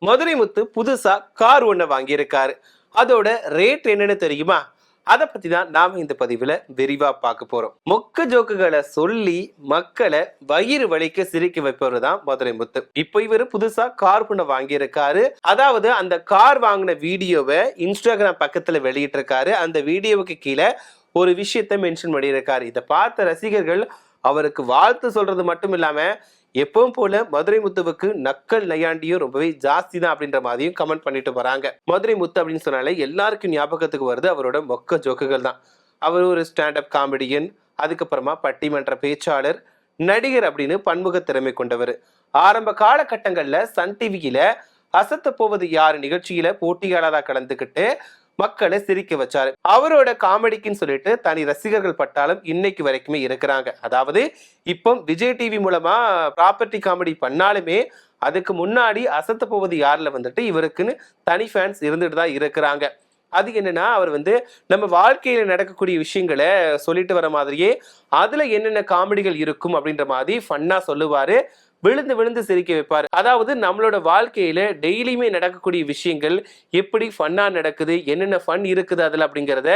மதுரை முத்து புதுசா கார் ஒண்ண வாங்கியிருக்காரு. அதோட ரேட் என்னன்னு தெரியுமா? அத பத்தி தான் நாம இந்த பதிவுல விரிவா பார்க்க போறோம். மொக்க ஜோக்குகளை சொல்லி மக்களை வயிறு வலிக்க சிரிக்க வைப்பவர் தான் மதுரை முத்து. இப்போ இவரு புதுசா கார் ஒண்ண வாங்கியிருக்காரு. அதாவது அந்த கார் வாங்கின வீடியோவை இன்ஸ்டாகிராம் பக்கத்துல வெளியிட்டு இருக்காரு. அந்த வீடியோவுக்கு கீழே ஒரு விஷயத்த மென்ஷன் பண்ணியிருக்காரு. இதை பார்த்த ரசிகர்கள் அவருக்கு வாழ்த்து சொல்றது மட்டும் இல்லாம எப்பவும் போல மதுரை முத்துவுக்கு நக்கல் நையாண்டியும் ரொம்பவே ஜாஸ்தி தான் அப்படின்ற மாதிரியும் கமெண்ட் பண்ணிட்டு வராங்க. மதுரை முத்து அப்படின்னு சொன்னாலே எல்லாருக்கும் ஞாபகத்துக்கு வருது அவரோட மொக்க ஜோக்குகள் தான். அவர் ஒரு ஸ்டாண்டப் காமெடியன், அதுக்கப்புறமா பட்டிமன்ற பேச்சாளர், நடிகர் அப்படின்னு பன்முக திறமை கொண்டவர். ஆரம்ப காலகட்டங்கள்ல சன் டிவியில அசத்த போவது யாரு நிகழ்ச்சியில போட்டியாளராக கலந்துக்கிட்டு மக்களை சிரிக்க வச்சாரு. அவரோட காமெடிக்குன்னு சொல்லிட்டு தனி ரசிகர்கள் பட்டாலும் இன்னைக்கு வரைக்குமே இருக்கிறாங்க. அதாவது இப்போ விஜய் டிவி மூலமா ப்ராப்பர்ட்டி காமெடி பண்ணாலுமே அதுக்கு முன்னாடி அசத்த போவது யாருல வந்துட்டு இவருக்குன்னு தனி ஃபேன்ஸ் இருந்துட்டு தான் இருக்கிறாங்க. அது என்னன்னா அவர் நம்ம வாழ்க்கையில நடக்கக்கூடிய விஷயங்களை சொல்லிட்டு வர மாதிரியே அதுல என்னென்ன காமெடிகள் இருக்கும் அப்படின்ற மாதிரி ஃபன்னா சொல்லுவாரு. விழுந்து விழுந்து சிரிக்க வைப்பாரு. அதாவது நம்மளோட வாழ்க்கையில டெய்லியுமே நடக்கக்கூடிய விஷயங்கள் எப்படி ஃபன்னா நடக்குது, என்னென்ன ஃபன் இருக்குது அதுல அப்படிங்கிறத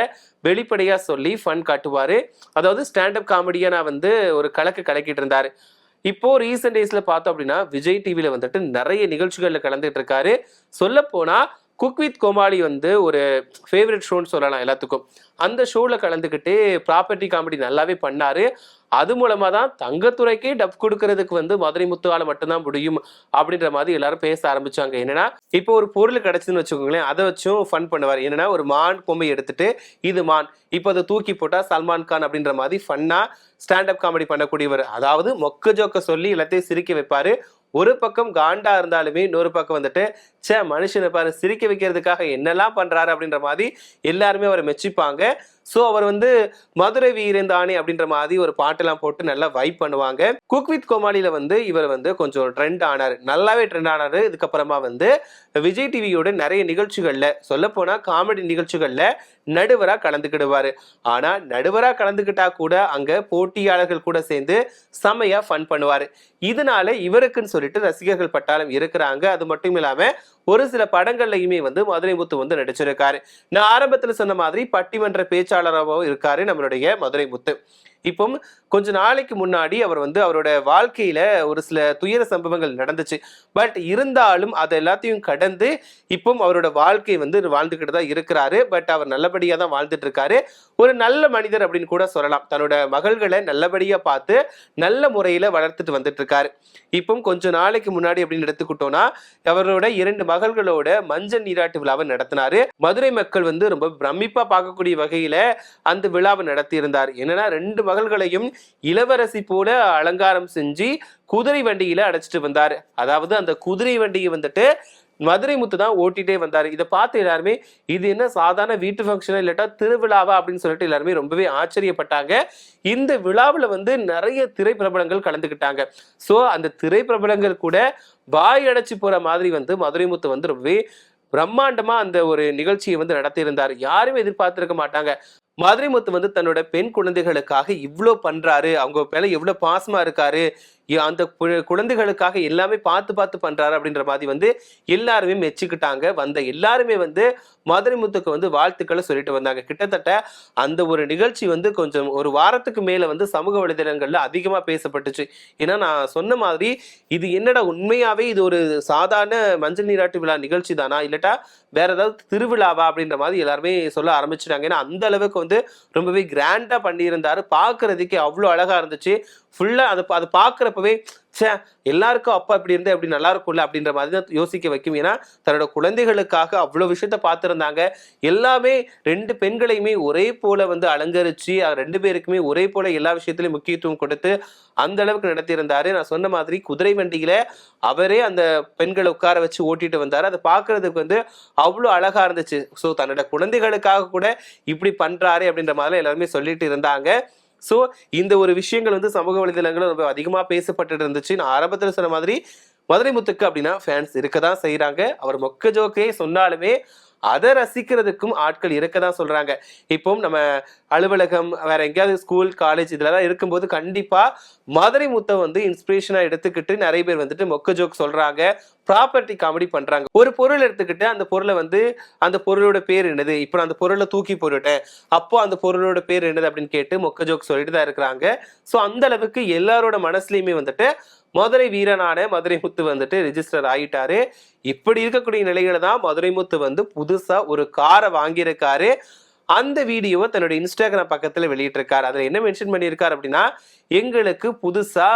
வெளிப்படையா சொல்லி ஃபன் காட்டுவாரு. அதாவது ஸ்டாண்டப் காமெடியா நான் ஒரு கலக்கிட்டு இருந்தாரு. இப்போ ரீசெண்ட் டேஸ்ல பார்த்தோம் அப்படின்னா விஜய் டிவில நிறைய நிகழ்ச்சிகள்ல கலந்துட்டு இருக்காரு. சொல்ல போனா குக் வித் கோமாளி ஒரு ஃபேவரட் ஷோன்னு சொல்லலாம் எல்லாத்துக்கும். அந்த ஷோல கலந்துக்கிட்டு ப்ராப்பர்ட்டி காமெடி நல்லாவே பண்ணாரு. அது மூலமா தான் தங்கத்துறைக்கே டப் கொடுக்கறதுக்கு மதுரை முத்துவால மட்டும்தான் முடியும் அப்படின்ற மாதிரி எல்லாரும் பேச ஆரம்பிச்சாங்க. என்னன்னா இப்போ ஒரு பொருள் கிடைச்சதுன்னு வச்சுக்கோங்களேன், அதை வச்சும் ஃபன் பண்ணுவார். என்னன்னா ஒரு மான் பொம்மை எடுத்துட்டு இது மான், இப்போ அதை தூக்கி போட்டா சல்மான் கான் அப்படின்ற மாதிரி ஃபன்னா ஸ்டாண்டப் காமெடி பண்ணக்கூடியவர். அதாவது மொக்க ஜோக்க சொல்லி எல்லாத்தையும் சிரிக்க வைப்பாரு. ஒரு பக்கம் காண்டா இருந்தாலுமே இன்னொரு பக்கம் மனுஷனை பாரு சிரிக்க வைக்கிறதுக்காக என்னெல்லாம் பண்றாரு அப்படின்ற மாதிரி எல்லாருமே அவரை மெச்சிப்பாங்க. ஸோ அவர் மதுரை வீரந்தானே அப்படின்ற மாதிரி ஒரு பாட்டெல்லாம் போட்டு நல்லா வைப் பண்ணுவாங்க. குக் வித் கோமாளியில இவர் கொஞ்சம் ட்ரெண்ட் ஆனாரு, நல்லாவே ட்ரெண்ட் ஆனாரு. இதுக்கப்புறமா விஜய் டிவியோட நிறைய நிகழ்ச்சிகள்ல சொல்ல போனா காமெடி நிகழ்ச்சிகள்ல நடுவரா கலந்துக்கிடுவாரு. ஆனா நடுவரா கலந்துக்கிட்டா கூட அங்க போட்டியாளர்கள் கூட சேர்ந்து செமையா ஃபன் பண்ணுவாரு. இதனால இவருக்குன்னு சொல்லிட்டு ரசிகர்கள் பட்டாளம் இருக்கிறாங்க. அது மட்டும் இல்லாம ஒரு சில படங்கள்லையுமே மதுரை முத்து நடிச்சிருக்காரு. நான் ஆரம்பத்துல சொன்ன மாதிரி பட்டிமன்ற பேச்சாளராகவும் இருக்காரு நம்மளுடைய மதுரை முத்து. இப்போ கொஞ்ச நாளைக்கு முன்னாடி அவர் அவரோட வாழ்க்கையில ஒரு சில துயர சம்பவங்கள் நடந்துச்சு. பட் இருந்தாலும் அதை எல்லாத்தையும் கடந்து இப்போ அவரோட வாழ்க்கை வாழ்ந்துகிட்டு தான் இருக்கிறாரு. பட் அவர் நல்லபடியா தான் வாழ்ந்துட்டு இருக்காரு. ஒரு நல்ல மனிதர் அப்படின்னு கூட சொல்லலாம். தன்னோட மகள்களை நல்லபடியா பார்த்து நல்ல முறையில வளர்த்துட்டு வந்துட்டு இருக்காரு. இப்போ கொஞ்ச நாளைக்கு முன்னாடி அப்படின்னு எடுத்துக்கிட்டோம்னா அவரோட 2 மகள்களோட மஞ்சள் நீராட்டு விழாவை நடத்தினாரு. மதுரை மக்கள் ரொம்ப பிரமிப்பா பார்க்கக்கூடிய வகையில அந்த விழாவை நடத்தி இருந்தார். என்னன்னா 2 மகள்களையும் இளவரசி போல அலங்காரம் செஞ்சு குதிரை வண்டியில அடைச்சிட்டு வந்தாரு. அதாவது அந்த குதிரை வண்டியை மதுரை முத்து தான் ஓட்டிட்டே வந்தாரு. இதை பார்த்து எல்லாருமே இது என்ன சாதாரண வீட்டு ஃபங்க்ஷனா இல்லாட்டா திருவிழாவா அப்படின்னு சொல்லிட்டு எல்லாருமே ரொம்பவே ஆச்சரியப்பட்டாங்க. இந்த விழாவில் நிறைய திரைப்பிரபலங்கள் கலந்துக்கிட்டாங்க. ஸோ அந்த திரைப்பிரபலங்கள் கூட வாய் அடைச்சு போற மாதிரி மதுரை முத்து ரொம்பவே பிரம்மாண்டமா அந்த ஒரு நிகழ்ச்சியை நடத்தியிருந்தார். யாருமே எதிர்பார்த்திருக்க மாட்டாங்க. மதுரை முத்து தன்னோட பெண் குழந்தைகளுக்காக இவ்வளோ பண்றாரு, அவங்க மேல எவ்வளவு பாசமா இருக்காரு, அந்த குழந்தைகளுக்காக எல்லாமே பார்த்து பார்த்து பண்றாரு அப்படின்ற மாதிரி எல்லாருமே மெச்சுக்கிட்டாங்க. எல்லாருமே மதுரை முத்துக்கு வாழ்த்துக்களை சொல்லிட்டு வந்தாங்க. கிட்டத்தட்ட அந்த ஒரு நிகழ்ச்சி கொஞ்சம் ஒரு வாரத்துக்கு மேல சமூக வலைதளங்கள்ல அதிகமா பேசப்பட்டுச்சு. ஏன்னா நான் சொன்ன மாதிரி இது என்னடா உண்மையாவே இது ஒரு சாதாரண மஞ்சள் நீராட்டு விழா நிகழ்ச்சி தானா இல்லட்டா வேற ஏதாவது திருவிழாவா அப்படின்ற மாதிரி எல்லாருமே சொல்ல ஆரம்பிச்சிட்டாங்க. ஏன்னா அந்த அளவுக்கு ரொம்பவே கிராண்டா பண்ணியிருந்தாரு. பார்க்கறதுக்கே அவ்வளோ அழகா இருந்துச்சு. ஃபுல்லா அதை பார்க்குறப்பவே எல்லாருக்கும் அப்பா இப்படி இருந்தா எப்படி நல்லா இருக்கும்ல அப்படின்ற மாதிரி தான் யோசிக்க வைக்கும். ஏன்னா தன்னோட குழந்தைகளுக்காக அவ்வளோ விஷயத்த பார்த்துருந்தாங்க. எல்லாமே 2 பெண்களையுமே ஒரே போல அலங்கரிச்சு 2 பேருக்குமே ஒரே போல எல்லா விஷயத்திலையும் முக்கியத்துவம் கொடுத்து அந்த அளவுக்கு நடத்தியிருந்தாரு. நான் சொன்ன மாதிரி குதிரை வண்டியில அவரே அந்த பெண்களை உட்கார வச்சு ஓட்டிட்டு வந்தாரு. அதை பார்க்கறதுக்கு அவ்வளோ அழகா இருந்துச்சு. ஸோ தன்னோட குழந்தைகளுக்காக கூட இப்படி பண்றாரு அப்படின்ற மாதிரி எல்லாருமே சொல்லிட்டு இருந்தாங்க. ஸோ இந்த ஒரு விஷயங்கள் சமூக வலைதளங்களும் ரொம்ப அதிகமாக பேசப்பட்டு இருந்துச்சு. நான் ஆரம்பத்தில் சொன்ன மாதிரி மதுரை முத்துக்கு அப்படின்னா ஃபேன்ஸ் இருக்க தான் செய்கிறாங்க. அவர் மொக்க ஜோக்கே சொன்னாலுமே அதை ரசிக்கிறதுக்கும் ஆட்கள் இருக்கதான் சொல்றாங்க. இப்போ நம்ம அலுவலகம் வேற எங்கேயாவது ஸ்கூல் காலேஜ் இதுலலாம் இருக்கும்போது கண்டிப்பா மதுரை முத்தை இன்ஸ்பிரேஷனா எடுத்துக்கிட்டு நிறைய பேர் மொக்க ஜோக் சொல்றாங்க, ப்ராப்பர்ட்டி காமெடி பண்றாங்க. ஒரு பொருள் எடுத்துக்கிட்டு அந்த பொருளை வந்து அந்த பொருளோட பேர் என்னது, இப்போ நான் அந்த பொருளை தூக்கி போட்டுட்டேன், அப்போ அந்த பொருளோட பேர் என்னது அப்படின்னு கேட்டு மொக்க ஜோக் சொல்லிட்டு தான் இருக்கிறாங்க. ஸோ அந்த அளவுக்கு எல்லாரோட மனசுலயுமே வந்துட்டு மதுரை வீரனான மதுரை முத்து வந்துட்டு ரெஜிஸ்டர் ஆயிட்டாரு. இப்படி இருக்கக்கூடிய நிலையில தான் மதுரை முத்து வந்து புதுசா ஒரு காரை வாங்கியிருக்காரு. அந்த வீடியோவை தன்னோட இன்ஸ்டாகிராம் பக்கத்துல வெளியிட்டிருக்காரு. அதுல என்ன மென்ஷன் பண்ணியிருக்காரு அப்படின்னா, எங்களுக்கு புதுசா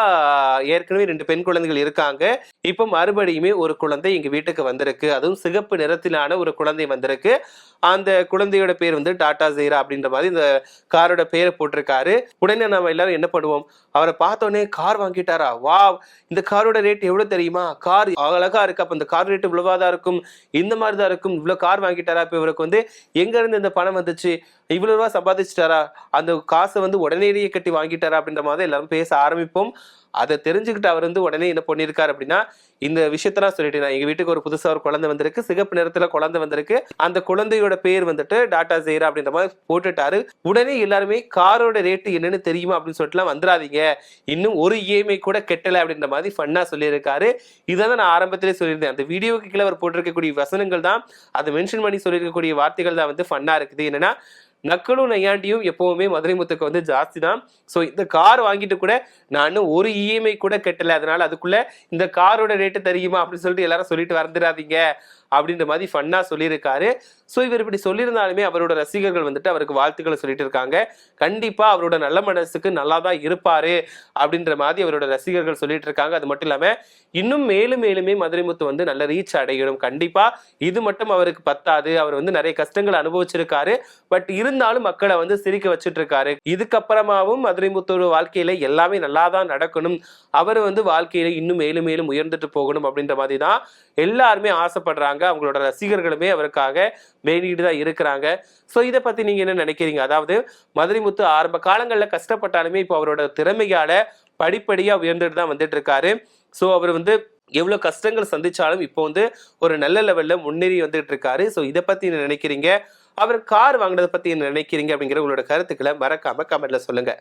ஏற்கனவே 2 பெண் குழந்தைகள் இருக்காங்க, இப்ப மறுபடியுமே ஒரு குழந்தை எங்க வீட்டுக்கு வந்திருக்கு, அதுவும் சிகப்பு நிறத்திலான ஒரு குழந்தை வந்திருக்கு. அந்த குழந்தையோட பேர் வந்து டாடா ஜெயரா அப்படின்ற மாதிரி இந்த காரோட பேரை போட்டிருக்காரு. உடனே நம்ம எல்லாரும் என்ன பண்ணுவோம், அவரை பார்த்தோன்னே கார் வாங்கிட்டாரா, வா, இந்த காரோட ரேட் எவ்வளவு தெரியுமா, கார் அழகா இருக்கு, அப்ப இந்த கார் ரேட் இவ்வளவாதான் இருக்கும், இந்த மாதிரி தான் இருக்கும், இவ்வளவு கார் வாங்கிட்டாரா, இப்ப இவருக்கு வந்து எங்க இருந்து இந்த பணம் வந்துச்சு, இவ்வளவு ரூபா சம்பாதிச்சிட்டாரா, அந்த காசை வந்து உடனேயே கட்டி வாங்கிட்டாரா அப்படின்ற மாதிரி எல்லாரும் பேச ஆரம்பிப்போம். அதை தெரிஞ்சுக்கிட்டு அவர் வந்து உடனே என்ன பண்ணியிருக்காரு அப்படின்னா, இந்த விஷயத்தெல்லாம் சொல்லிட்டு, நான் எங்க வீட்டுக்கு ஒரு புதுசா ஒரு குழந்தை வந்திருக்கு, சிகப்பு நிறத்துல குழந்தை வந்திருக்கு, அந்த குழந்தையோட பேர் வந்துட்டு டாடா ஜெயரா அப்படின்ற மாதிரி போட்டுட்டாரு. உடனே எல்லாருமே காரோட ரேட்டு என்னன்னு தெரியுமா அப்படின்னு சொல்லிட்டுலாம் வந்துடாதீங்க, இன்னும் ஒரு இஎம்ஐ கூட கெட்டல அப்படின்ற மாதிரி ஃபன்னா சொல்லியிருக்காரு. இதான் நான் ஆரம்பத்திலே சொல்லியிருந்தேன், அந்த வீடியோக்கு கீழே அவர் போட்டிருக்கக்கூடிய வசனங்கள் தான், அதை மென்ஷன் பண்ணி சொல்லியிருக்கக்கூடிய வார்த்தைகள் தான் வந்து ஃபன்னா இருக்குது. என்னன்னா, நக்கலும் நையாண்டியும் எப்பவுமே மதுரை முத்துக்கு வந்து ஜாஸ்தி தான். ஸோ இந்த கார் வாங்கிட்டு கூட நான் இன்னும் ஒரு இஎம்ஐ கூட கட்டல, அதனால அதுக்குள்ள இந்த காரோட ரேட்டு தெரியுமா அப்படின்னு சொல்லிட்டு எல்லாரும் சொல்லிட்டு வந்துடாதீங்க அப்படின்ற மாதிரி ஃபன்னா சொல்லியிருக்காரு. ஸோ இவர் இப்படி சொல்லியிருந்தாலுமே அவரோட ரசிகர்கள் வந்துட்டு அவருக்கு வாழ்த்துக்களை சொல்லிட்டு இருக்காங்க. கண்டிப்பா அவரோட நல்ல மனசுக்கு நல்லா தான் இருப்பாரு அப்படின்ற மாதிரி அவரோட ரசிகர்கள் சொல்லிட்டு இருக்காங்க. அது மட்டும் இல்லாம இன்னும் மேலும் மேலுமே மதுரை முத்து வந்து நல்ல ரீச் அடையணும். கண்டிப்பா இது மட்டும் அவருக்கு பத்தாது, அவர் வந்து நிறைய கஷ்டங்களை அனுபவிச்சிருக்காரு, பட் இருந்தாலும் மக்களை வந்து சிரிக்க வச்சுட்டு இருக்காரு. இதுக்கப்புறமாவும் மதுரை முத்தோட வாழ்க்கையில எல்லாமே நல்லா தான் நடக்கணும், அவர் வந்து வாழ்க்கையில இன்னும் மேலும் மேலும் உயர்ந்துட்டு போகணும் அப்படின்ற மாதிரி தான் எல்லாருமே ஆசைப்படுறாங்க. அவங்களோட ரசிகர்களுமே அவருக்காக வேண்டிட்டு தான் இருக்கிறாங்க. ஸோ இதை பத்தி நீங்க என்ன நினைக்கிறீங்க? அதாவது மதுரை முத்து ஆரம்ப காலங்களில் கஷ்டப்பட்டாலுமே இப்போ அவரோட திறமையால படிப்படியா உயர்ந்துட்டு தான் வந்துட்டு இருக்காரு. ஸோ அவர் வந்து எவ்வளவு கஷ்டங்கள் சந்திச்சாலும் இப்போ வந்து ஒரு நல்ல லெவல்ல முன்னேறி வந்துட்டு இருக்காரு. ஸோ இதை பத்தி என்ன நினைக்கிறீங்க? அவர் கார் வாங்கினதை பத்தி என்ன நினைக்கிறீங்க அப்படிங்கிற உங்களோட கருத்துக்களை மறக்காம கமெண்ட்ல சொல்லுங்க.